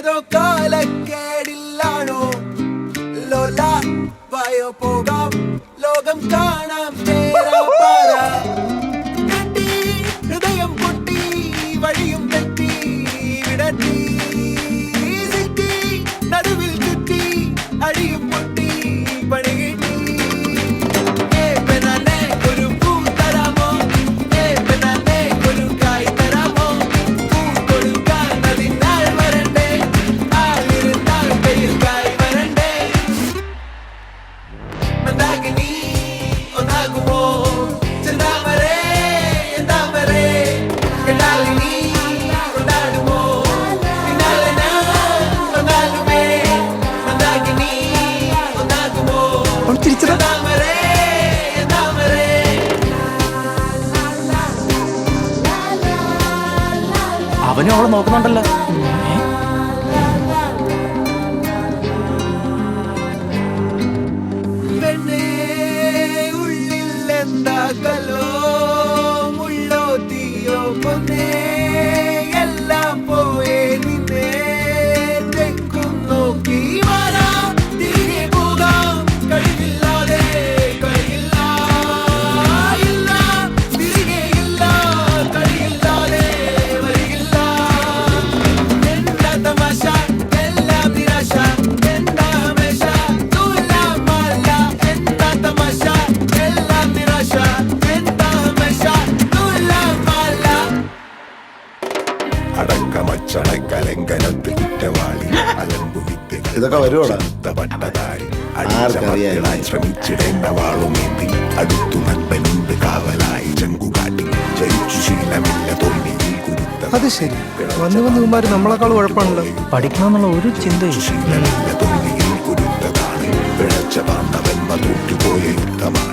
ഏതോ കാലക്കേടില്ലാണോ ലോല വായോ പോകാം ലോകം കാണാം കെട്ടി ഹൃദയം പൊട്ടി വഴിയും തെറ്റി വിടത്തി സിറ്റി നടുവിൽ ചുറ്റി അടിയും പൊട്ടി പണി കിട്ടി ഒരു പൂ തരാമോ ഒരു കായ് തരാമോ പൂ കൊടുക്കാൻ അതിനാൾ വരണ്ടേ ആളിരുന്നാൾ പെയ്യിൽ കായ് വരണ്ടേ മന്ദാകിനി ഒന്നാകുമോ ചെന്താമരേ എന്താമരേ കെടാലിനി കൊണ്ടാടുമോ പിന്നാലെ ഞാൻ വന്നാലുമേ മന്ദാകിനി ഒന്നാകുമോ ചെന്താമരേ എന്താമരേ അവനും അവളെ നോക്കുന്നുണ്ടല്ലോ. പെണ്ണേ ഉള്ളിൽ എന്താകലോ മുള്ളോ തീയോ പൊന്നേ എല്ലാം പോയേ നിന്നെ തെക്കും നോക്കി വരാം തിരികെ പോകാം കഴിവില്ലാതെ കഴിയില്ല ഇല്ല തിരികെ ഇല്ല കഴിയില്ലാതെ വരികില്ല എന്താ തമാശ എല്ലാം നിരാശ എന്താ ഹമേശ തൂലാമല്ല എന്താ തമാശ എല്ലാം നിരാശ എന്താ ഹമേശ തൂലാമല്ല അടക്കമച്ചടക്കലങ്കനത്തിൽ കുറ്റവാളി അലമ്പുവിത്ത് ഇതൊക്കെ വരുവോടാ? പട്ടതായി ആർക്കറിയാം? ശ്രമിച്ചിടേണ്ട വാളുമേന്തി അടുത്തു നൻപനുണ്ട് കാവലായി ചങ്കുകാട്ടി ജയിച്ചു ശീലമില്ല തോൽവിയിൽ കുരുത്ത അത് ശരി, വന്ന് ഇവന്മാര് നമ്മളെക്കാൾ ഉഴപ്പാണല്ലോ. പഠിക്കണമെന്നുള്ള ഒരു ചിന്തയും ശീലമില്ല തോൽവിയിൽ കുരുത്തതാണ് പിഴച്ച പാണ്ഡവന്മ തോറ്റുപോയ യുദ്ധമാണ്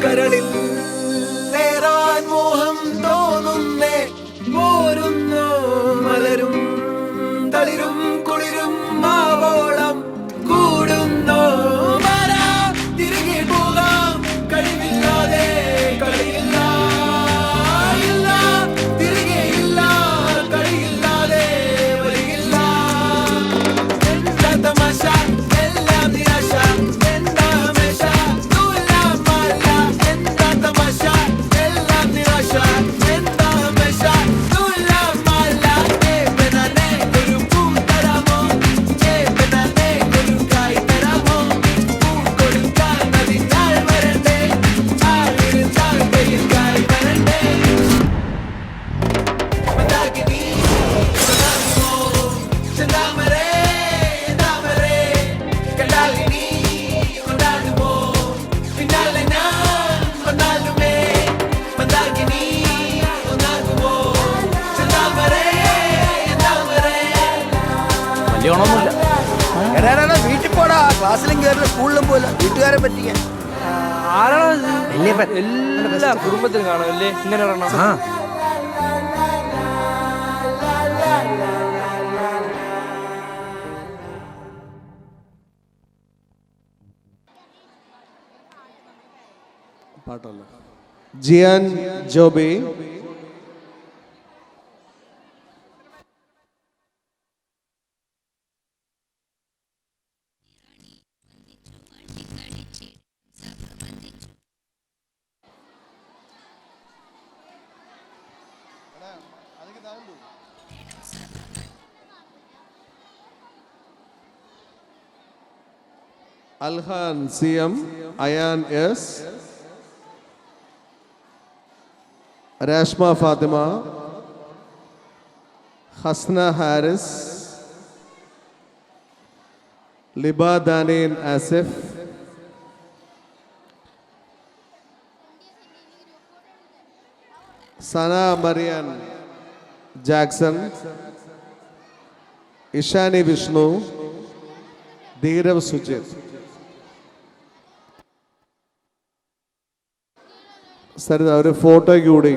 കരളിൽ നേരാൻ മോഹം തോന്നുന്നേ പോരുന്നു മലരും തളിരും കുളിരും മാവോളം കൂടുന്നു വരാം തിരികെ പോകാം കഴിവില്ലാതെ കളിയില്ല ഇല്ല തിരികെ ഇല്ല കളിയില്ലാതെ വരികില്ല എന്താ തമാശ എല്ലാം നിരാശ എന്താ ഹമേശ തൂലാമല്ല എന്താ തമാശ എല്ലാം നിരാശ എന്താ ഹമേശ തൂലാമല്ല പെണ്ണേ ഒരു പൂ തരാമോ പെണ്ണേ ഒരു കായ് തരാമോ പൂ കൊടുക്കാൻ അതിനാൾ വരണ്ടേ ആളിരുന്നാൾ പെയ്യിൽ കായ് വരണ്ടേ മന്ദാകിനി ഒന്നാകുമോ ചെന്താമരേ എന്താമരേ കെടാലിനി കൊണ്ടാടുമോ പിന്നാലെ ഞാൻ വന്നാലുമേ മന്ദാകിനി ഒന്നാകുമോ ചെന്താമരേ എന്താമരേ വലിയ ഗുണമൊന്നുമില്ല. വീട്ടിൽ പോടാ, ക്ലാസ്സിലും കയറില്ല, സ്കൂളിലും പോയില്ല, വീട്ടുകാരെ പറ്റിക്കാൻ. എല്ലാ കുടുംബത്തിലും കാണുമല്ലേ ഇങ്ങനെ ഒരെണ്ണം. ജിയാൻ ജോബി, അൽഹാൻ CM, അയാൻ S, രാഷ്മ ഫാത്തിമ, ഹസ്ന ഹാരിസ്, ലിബ ദാനീൻ ആസിഫ്, സന മറിയൻ ജാക്സൺ, ഇഷാനി വിഷ്ണു, ധീരവ് സുജിത്. സരിത ഒരു ഫോട്ടോയ്ക്ക് കൂടി